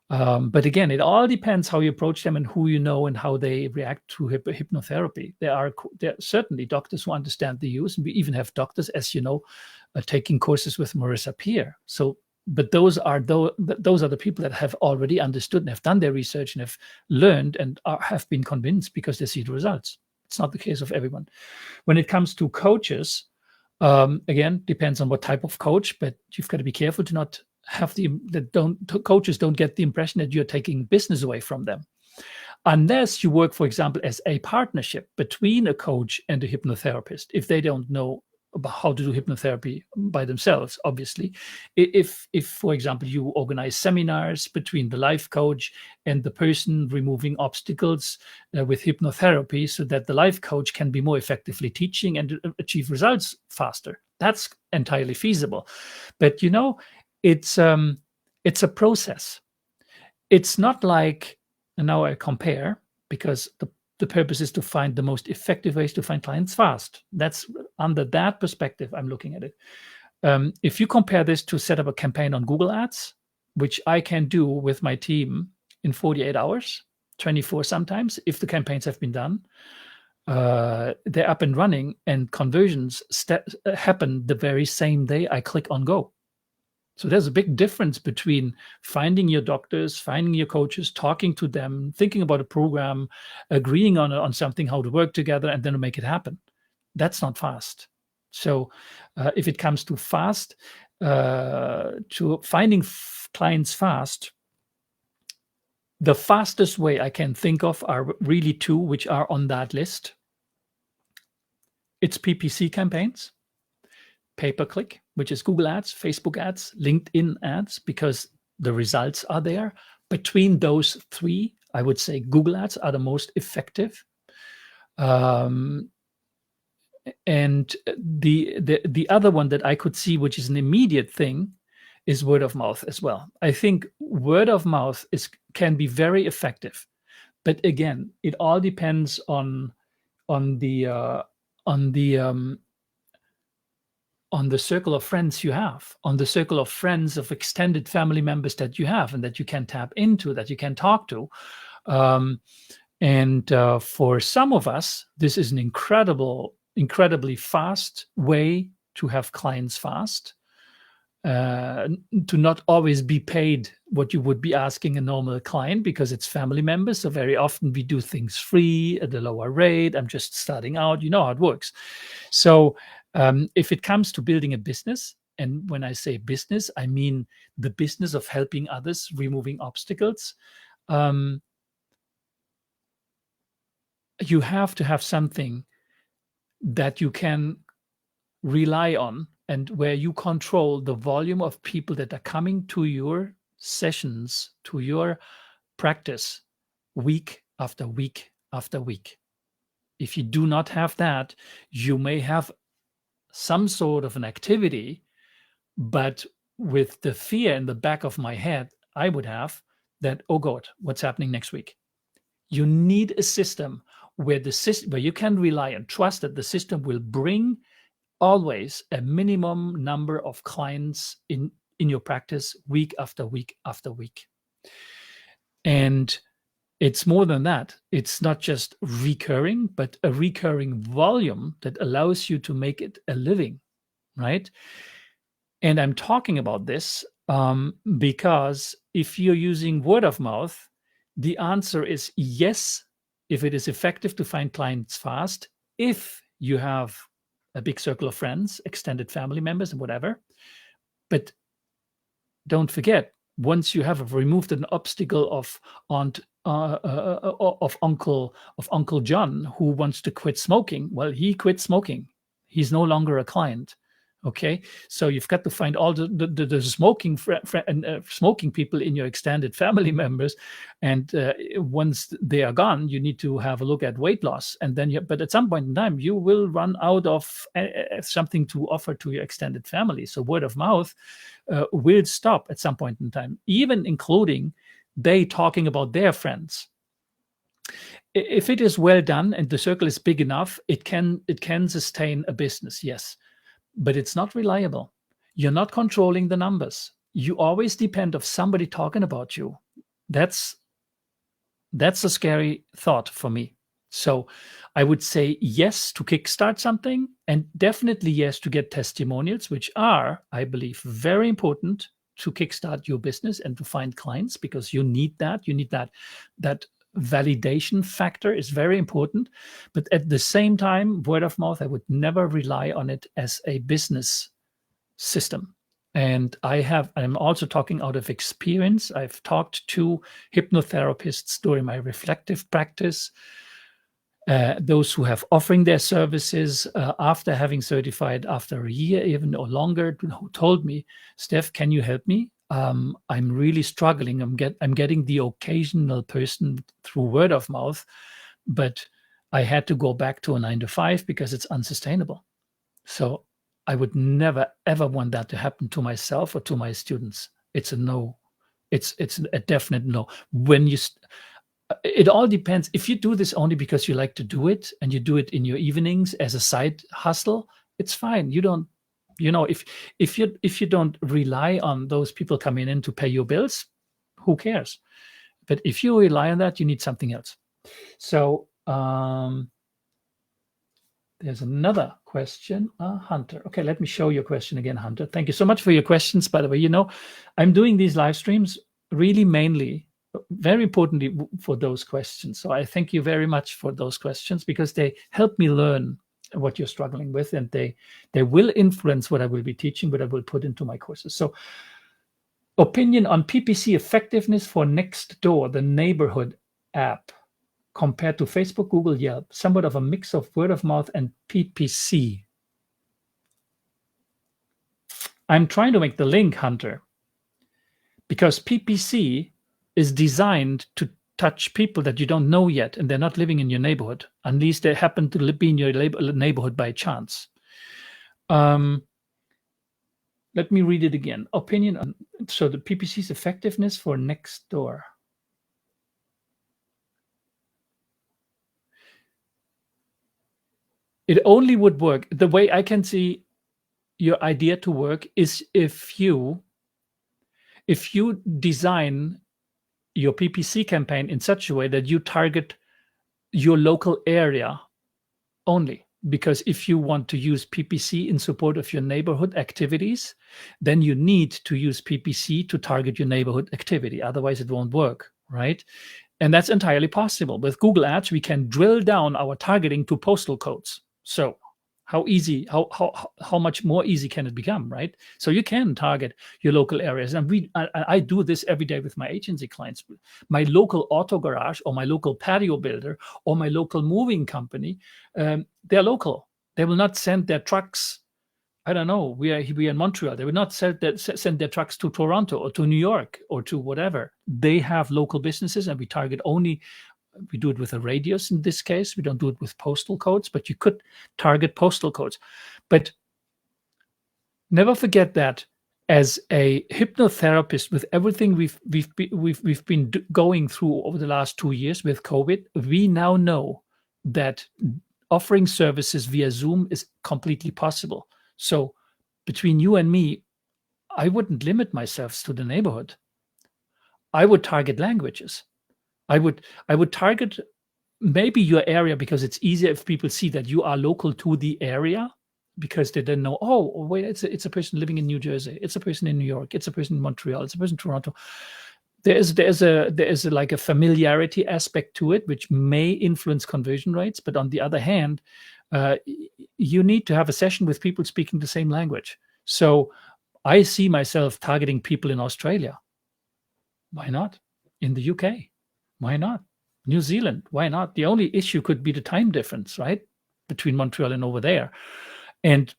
But again, it all depends how you approach them and who you know and how they react to hypnotherapy. There are certainly doctors who understand the use, and we even have doctors, as you know, taking courses with Marissa Peer. So, but those are the people that have already understood and have done their research and have learned and have been convinced because they see the results. It's not the case of everyone. When it comes to coaches, again, depends on what type of coach, but you've got to be careful to not have coaches don't get the impression that you're taking business away from them, unless you work, for example, as a partnership between a coach and a hypnotherapist. If they don't know about how to do hypnotherapy by themselves, obviously, if for example you organize seminars between the life coach and the person removing obstacles with hypnotherapy, so that the life coach can be more effectively teaching and achieve results faster, that's entirely feasible. But it's a process. It's not like, and now I compare, because the purpose is to find the most effective ways to find clients fast. That's under that perspective I'm looking at it. If you compare this to set up a campaign on Google Ads, which I can do with my team in 48 hours, 24 sometimes, if the campaigns have been done, they're up and running, and conversions happen the very same day I click on go. So there's a big difference between finding your doctors, finding your coaches, talking to them, thinking about a program, agreeing on something, how to work together, and then to make it happen. That's not fast. So if it comes to fast, to finding clients fast, the fastest way I can think of are really two, which are on that list. It's PPC campaigns, pay-per-click, which is Google Ads, Facebook ads, LinkedIn ads, because the results are there. Between those three, I would say Google Ads are the most effective. And the other one that I could see, which is an immediate thing, is word of mouth as well. I think word of mouth can be very effective, but again, it all depends on the circle of friends you have, on the circle of friends, of extended family members that you have and that you can tap into, that you can talk to. And for some of us, this is an incredibly fast way to have clients fast, to not always be paid what you would be asking a normal client, because it's family members. So very often we do things free at a lower rate. I'm just starting out. You know how it works. So if it comes to building a business, and when I say business, I mean the business of helping others, removing obstacles, you have to have something that you can rely on, and where you control the volume of people that are coming to your sessions, to your practice, week after week after week. If you do not have that, you may have some sort of an activity, but with the fear in the back of my head, I would have that, oh God, what's happening next week? You need a system where you can rely and trust that the system will bring always a minimum number of clients in your practice week after week after week. And it's more than that. It's not just recurring, but a recurring volume that allows you to make it a living, right? And I'm talking about this because if you're using word of mouth, the answer is yes, if it is effective to find clients fast, if you have a big circle of friends, extended family members, and whatever. But don't forget, once you have removed an obstacle of aunt of Uncle John who wants to quit smoking, well, he quit smoking. He's no longer a client. Okay, so you've got to find all the smoking smoking people in your extended family members, and once they are gone, you need to have a look at weight loss, and then but at some point in time, you will run out of something to offer to your extended family. So word of mouth will stop at some point in time, even including they talking about their friends. If it is well done and the circle is big enough, it can sustain a business, yes, but it's not reliable. You're not controlling the numbers. You always depend of somebody talking about you. That's a scary thought for me. So I would say yes to kickstart something, and definitely yes to get testimonials, which are, I believe, very important to kickstart your business and to find clients, because you need that. You need that validation factor is very important. But at the same time, word of mouth, I would never rely on it as a business system. And I'm also talking out of experience. I've talked to hypnotherapists during my reflective practice, those who have offering their services after having certified after a year even or longer, who told me, Steph, can you help me? I'm really struggling. I'm getting the occasional person through word of mouth, but I had to go back to a 9 to 5 because it's unsustainable. So I would never ever want that to happen to myself or to my students. It's a no. It's a definite no. When you it all depends. If you do this only because you like to do it and you do it in your evenings as a side hustle, it's fine. You don't, if you don't rely on those people coming in to pay your bills, who cares? But if you rely on that, you need something else. So there's another question, Hunter. Okay, let me show your question again, Hunter. Thank you so much for your questions, by the way. I'm doing these live streams really mainly, very importantly, for those questions. So I thank you very much for those questions, because they help me learn what you're struggling with, and they will influence what I will be teaching, what I will put into my courses. So opinion on PPC effectiveness for Nextdoor, the neighborhood app, compared to Facebook, Google, Yelp, somewhat of a mix of word of mouth and PPC. I'm trying to make the link, Hunter, because PPC is designed to touch people that you don't know yet, and they're not living in your neighborhood, unless they happen to be in your neighborhood by chance. Let me read it again. Opinion on, so the PPC's effectiveness for Nextdoor. It only would work. The way I can see your idea to work is if you design your PPC campaign in such a way that you target your local area only. Because if you want to use PPC in support of your neighborhood activities, then you need to use PPC to target your neighborhood activity. Otherwise, it won't work, right? And that's entirely possible. With Google Ads, we can drill down our targeting to postal codes. So how much more easy can it become, right? So you can target your local areas. And I do this every day with my agency clients. My local auto garage, or my local patio builder, or my local moving company, they're local. They will not send their trucks. I don't know. We are in Montreal. They will not send their trucks to Toronto or to New York or to whatever. They have local businesses, and we target only. We do it with a radius in this case. We don't do it with postal codes, but you could target postal codes. But never forget that as a hypnotherapist, with everything we've been going through over the last 2 years with COVID, we now know that offering services via Zoom is completely possible. So between you and me, I wouldn't limit myself to the neighborhood. I would target languages. I would target maybe your area, because it's easier if people see that you are local to the area. because they didn't know. Oh, wait, it's a person living in New Jersey. It's a person in New York. It's a person in Montreal. It's a person in Toronto. There is like a familiarity aspect to it, which may influence conversion rates. But on the other hand, you need to have a session with people speaking the same language. So I see myself targeting people in Australia. Why not? In the UK, why not? New Zealand, why not? The only issue could be the time difference, right, between Montreal and over there. And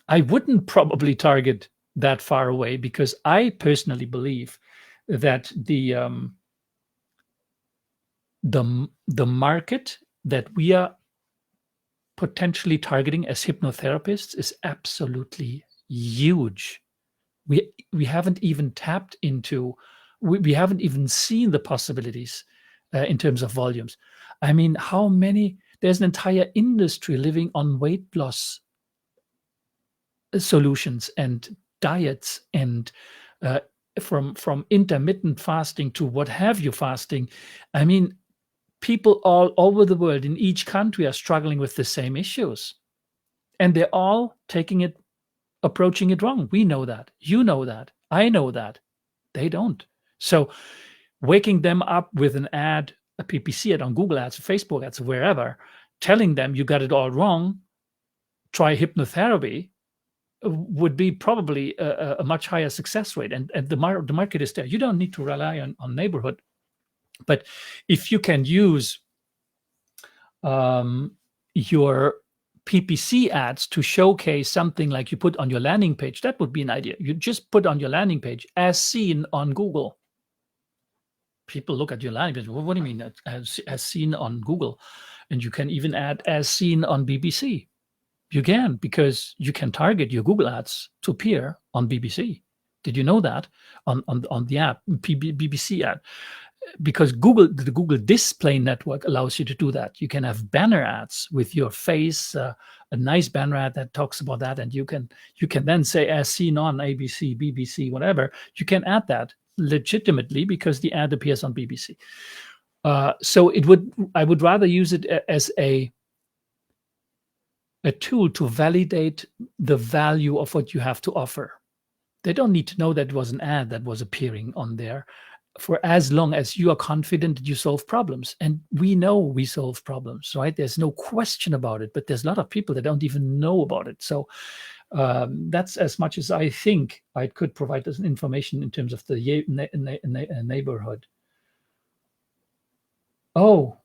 I wouldn't probably target that far away, because I personally believe that the market that we are potentially targeting as hypnotherapists is absolutely huge. We haven't even tapped into, we haven't even seen the possibilities in terms of volumes. I mean, there's an entire industry living on weight loss solutions and diets, and from intermittent fasting to what have you fasting. I mean, people all over the world in each country are struggling with the same issues, and they're all approaching it wrong. We know that. You know that. I know that. They don't. So waking them up with an ad, a PPC ad on Google Ads, Facebook ads, wherever, telling them you got it all wrong, try hypnotherapy, would be probably a much higher success rate. And the market is there. You don't need to rely on neighborhood. But if you can use your PPC ads to showcase something like you put on your landing page, that would be an idea. You just put on your landing page, as seen on Google. People look at your landing page. Well, what do you mean as seen on Google? And you can even add as seen on BBC. You can, because you can target your Google ads to appear on BBC. Did you know that? On the app, BBC ad? Because the Google Display Network allows you to do that. You can have banner ads with your face, a nice banner ad that talks about that, and you can then say as seen on ABC, BBC, whatever. You can add that legitimately because the ad appears on BBC. So I would rather use it as a tool to validate the value of what you have to offer. They don't need to know that it was an ad that was appearing on there, for as long as you are confident that you solve problems. And we know we solve problems, right? There's no question about it, but there's a lot of people that don't even know about it. So that's as much as I think I could provide as information in terms of the neighborhood. Oh,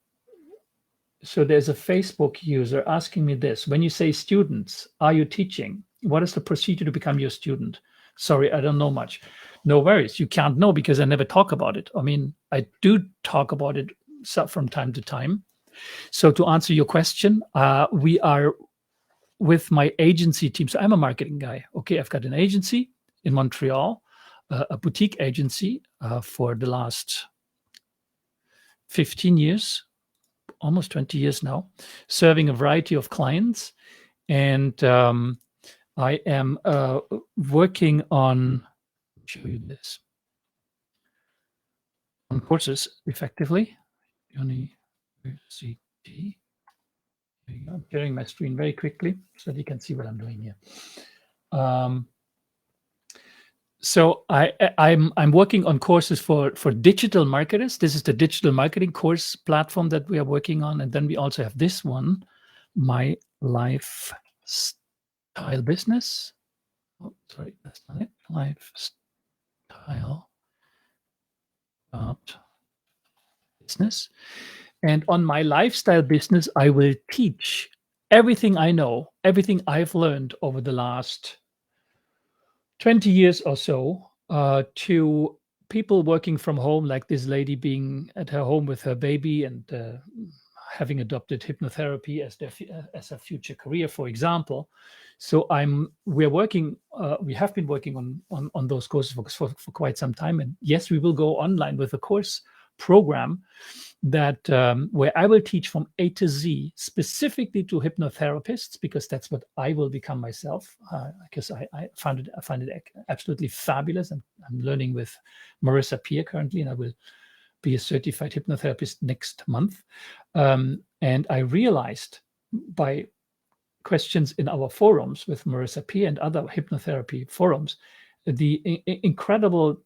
so there's a Facebook user asking me this. When you say students, are you teaching? What is the procedure to become your student? Sorry, I don't know much. No worries. You can't know because I never talk about it. I mean, I do talk about it from time to time. So to answer your question, we are with my agency team. So I'm a marketing guy. Okay, I've got an agency in Montreal, a boutique agency for the last 15 years. Almost 20 years now, serving a variety of clients. And I am working on, show you this, on courses effectively. University. I'm sharing my screen very quickly so that you can see what I'm doing here. So I'm working on courses for digital marketers. This is the digital marketing course platform that we are working on. And then we also have this one, My Lifestyle Business. Oh, sorry, that's not it. Lifestyle Business. And on My Lifestyle Business, I will teach everything I know, everything I've learned over the last 20 years or so to people working from home, like this lady being at her home with her baby and having adopted hypnotherapy as a future career, for example. So we have been working on those courses for quite some time. And yes, we will go online with a course program that where I will teach from A to Z, specifically to hypnotherapists, because that's what I will become myself. Because I find it absolutely fabulous. And I'm learning with Marissa Peer currently, and I will be a certified hypnotherapist next month. And I realized by questions in our forums with Marissa P and other hypnotherapy forums, the incredible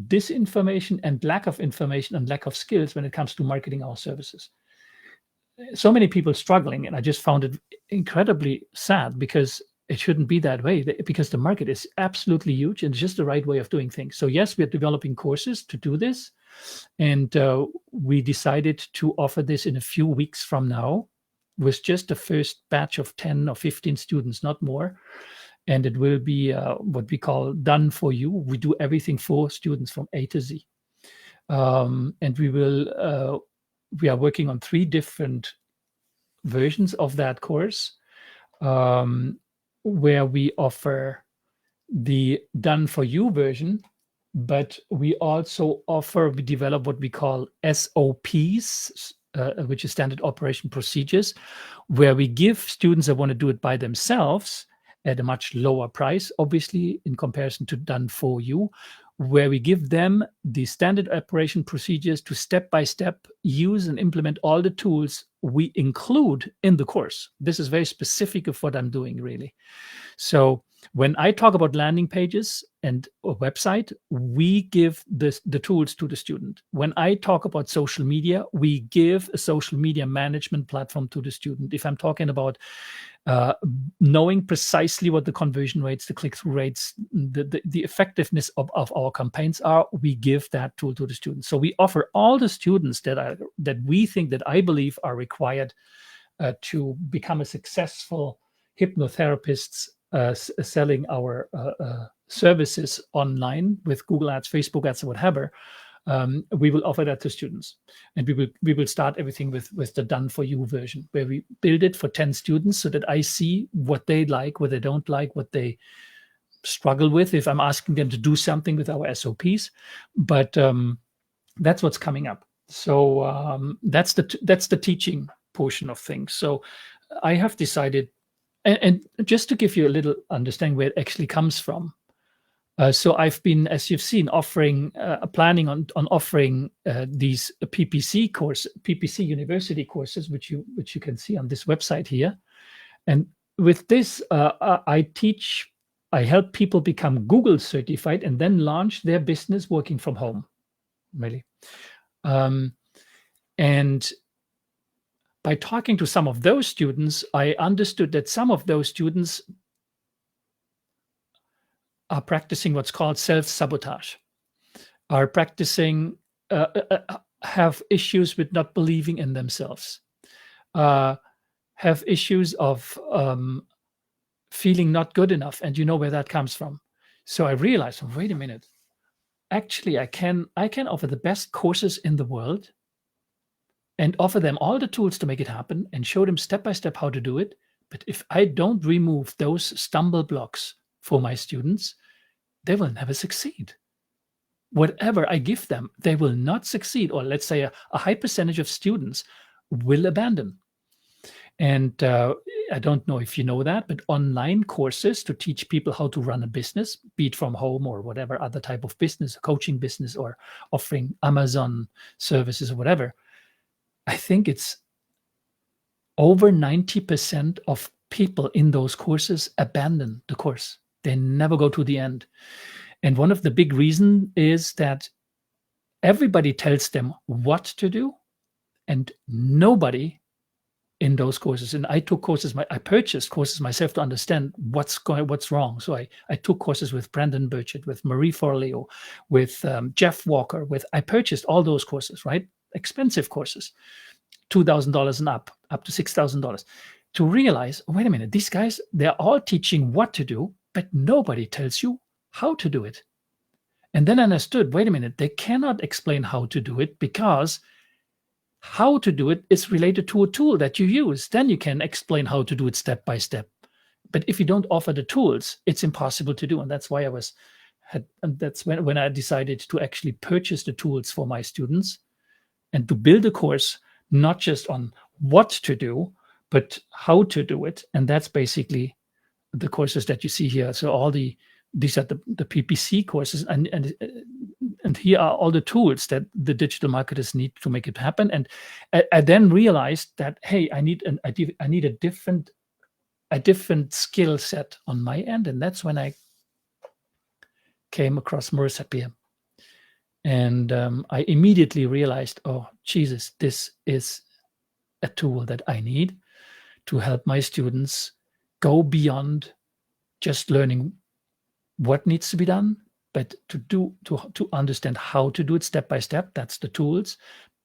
disinformation and lack of information and lack of skills when it comes to marketing our services. So many people struggling, and I just found it incredibly sad, because it shouldn't be that way, because the market is absolutely huge and it's just the right way of doing things. So yes, we're developing courses to do this, and we decided to offer this in a few weeks from now with just the first batch of 10 or 15 students, not more. And it will be what we call done for you. We do everything for students from A to Z. And we are working on 3 different versions of that course, where we offer the done for you version, but we develop what we call SOPs, which is standard operation procedures, where we give students that want to do it by themselves at a much lower price, obviously, in comparison to done for you, where we give them the standard operation procedures to step-by-step use and implement all the tools we include in the course. This is very specific of what I'm doing, really. So when I talk about landing pages and a website, we give the tools to the student. When I talk about social media, we give a social media management platform to the student. If I'm talking about knowing precisely what the conversion rates, the click-through rates, the effectiveness of our campaigns are, we give that tool to the students. So we offer all the students that we think, that I believe are required to become a successful hypnotherapists selling our services online with Google Ads, Facebook Ads, or whatever. We will offer that to students, and we will start everything with the done for you version, where we build it for 10 students so that I see what they like, what they don't like, what they struggle with if I'm asking them to do something with our SOPs. But that's what's coming up. So that's the teaching portion of things. So I have decided, and just to give you a little understanding where it actually comes from. So I've been, as you've seen, planning on offering these PPC university courses, which you can see on this website here. And with this, I help people become Google certified and then launch their business working from home, really. And by talking to some of those students, I understood that some of those students are practicing what's called self-sabotage, are practicing, have issues with not believing in themselves, have issues of feeling not good enough. And you know where that comes from. So I realized, wait a minute, actually I can offer the best courses in the world and offer them all the tools to make it happen and show them step by step how to do it. But if I don't remove those stumble blocks for my students, they will never succeed. Whatever I give them, they will not succeed. Or let's say a high percentage of students will abandon. And I don't know if you know that, but online courses to teach people how to run a business, be it from home or whatever other type of business, a coaching business, or offering Amazon services or whatever, I think it's over 90% of people in those courses abandon the course. They never go to the end. And one of the big reasons is that everybody tells them what to do, and nobody in those courses. And I took courses, I purchased courses myself to understand what's wrong. So I took courses with Brandon Burchett, with Marie Forleo, with Jeff Walker. I purchased all those courses, right? Expensive courses, $2,000 and up to $6,000, to realize, wait a minute, these guys, they're all teaching what to do, but nobody tells you how to do it. And then I understood, wait a minute, they cannot explain how to do it, because how to do it is related to a tool that you use. Then you can explain how to do it step by step. But if you don't offer the tools, it's impossible to do. And that's why that's when I decided to actually purchase the tools for my students and to build a course, not just on what to do, but how to do it. And that's basically the courses that you see here. So these are the PPC courses, and here are all the tools that the digital marketers need to make it happen. And I then realized that, hey, I need a different a different skill set on my end, and that's when I came across Marissa PM. And I immediately realized, oh, Jesus, this is a tool that I need to help my students go beyond just learning what needs to be done, but to understand how to do it step by step. That's the tools,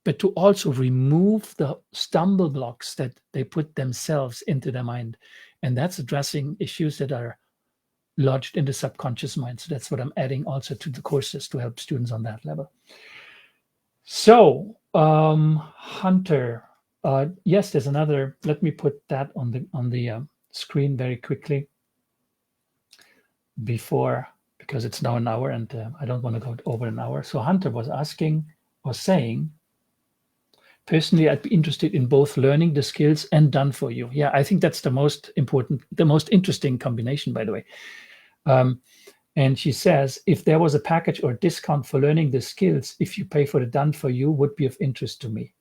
but to also remove the stumble blocks that they put themselves into their mind. And that's addressing issues that are lodged in the subconscious mind. So that's what I'm adding also to the courses to help students on that level. So Hunter, yes, there's another. Let me put that on the screen very quickly before, because it's now an hour and I don't want to go over an hour. So Hunter was asking or saying, personally, I'd be interested in both learning the skills and done for you. Yeah, I think that's the most important, the most interesting combination, by the way. And she says, if there was a package or discount for learning the skills, if you pay for the done for you, would be of interest to me.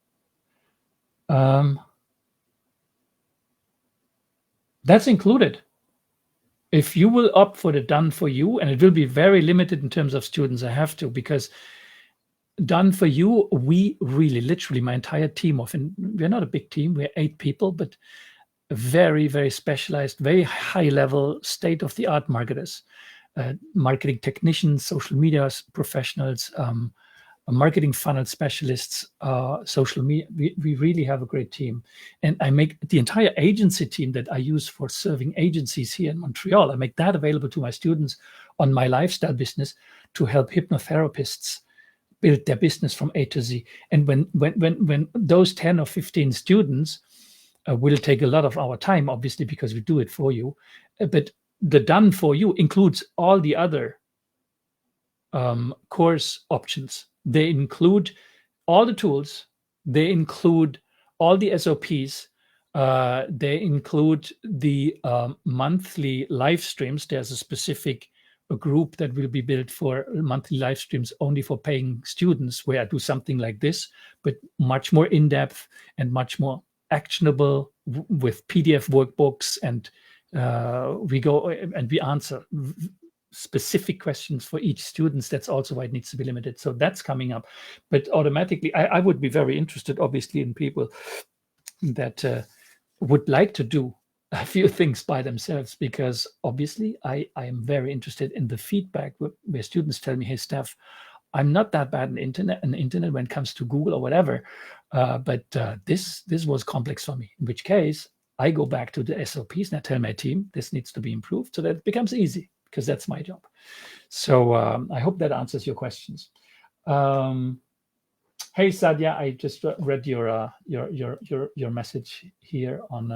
That's included. If you will opt for the done for you, and it will be very limited in terms of students, I have to, because done for you, we really, literally, my entire team of, and we're not a big team, we're 8 people, but very, very specialized, very high level, state-of-the-art marketers, marketing technicians, social media professionals, marketing funnel specialists, social media. We really have a great team. And I make the entire agency team that I use for serving agencies here in Montreal, I make that available to my students on my lifestyle business to help hypnotherapists build their business from A to Z. And when those 10 or 15 students will take a lot of our time, obviously, because we do it for you, but the done for you includes all the other course options. They include all the tools, they include all the SOPs, they include the monthly live streams. There's a specific group that will be built for monthly live streams only for paying students, where I do something like this, but much more in-depth and much more actionable with PDF workbooks, and we go and we answer specific questions for each student. That's also why it needs to be limited. So that's coming up. But automatically, I would be very interested, obviously, in people that would like to do a few things by themselves, because obviously I am very interested in the feedback where students tell me, hey, Steph, I'm not that bad in internet when it comes to Google or whatever, but this was complex for me, in which case I go back to the SOPs and I tell my team this needs to be improved, so that it becomes easy, because that's my job. So I hope that answers your questions. Hey Sadia, I just read your message here in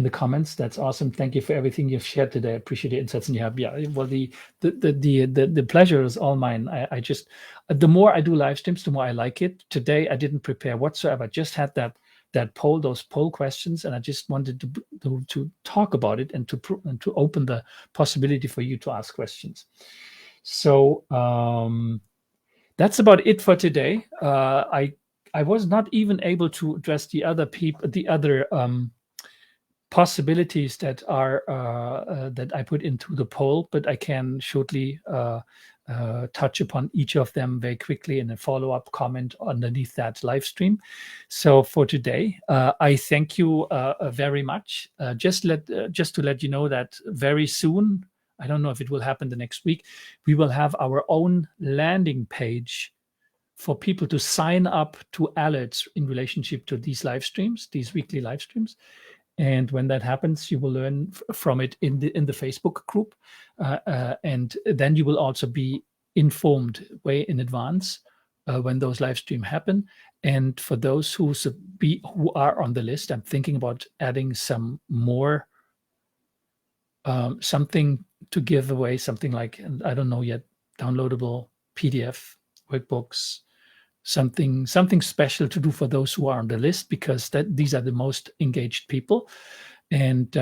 the comments. That's awesome. Thank you for everything you've shared today. I appreciate the insights and you have. Yeah, well, the pleasure is all mine. I just, the more I do live streams, the more I like it. Today I didn't prepare whatsoever. I just had those poll questions, and I just wanted to talk about it and to open the possibility for you to ask questions. So that's about it for today. I was not even able to address the other possibilities that are that I put into the poll, but I can shortly touch upon each of them very quickly in a follow-up comment underneath that live stream. So for today, I thank you very much. Just to let you know that very soon, I don't know if it will happen the next week, we will have our own landing page for people to sign up to alerts in relationship to these live streams, these weekly live streams. And when that happens, you will learn from it in the Facebook group, and then you will also be informed way in advance when those live streams happen. And for those who are on the list, I'm thinking about adding some more, something to give away, something like, I don't know yet, downloadable PDF workbooks, something special to do for those who are on the list, because these are the most engaged people. And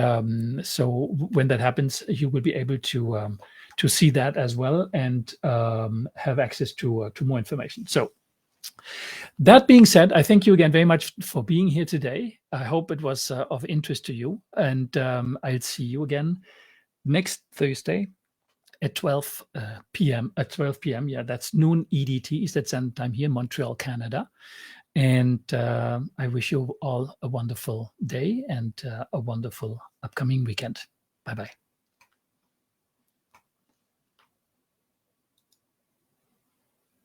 so when that happens, you will be able to see that as well, and have access to more information. So That being said, I thank you again very much for being here today. I hope it was of interest to you, and I'll see you again next Thursday at 12 p.m. At 12 p.m. Yeah, that's noon EDT. Is that Standard Time here in Montreal, Canada. And I wish you all a wonderful day and a wonderful upcoming weekend. Bye bye.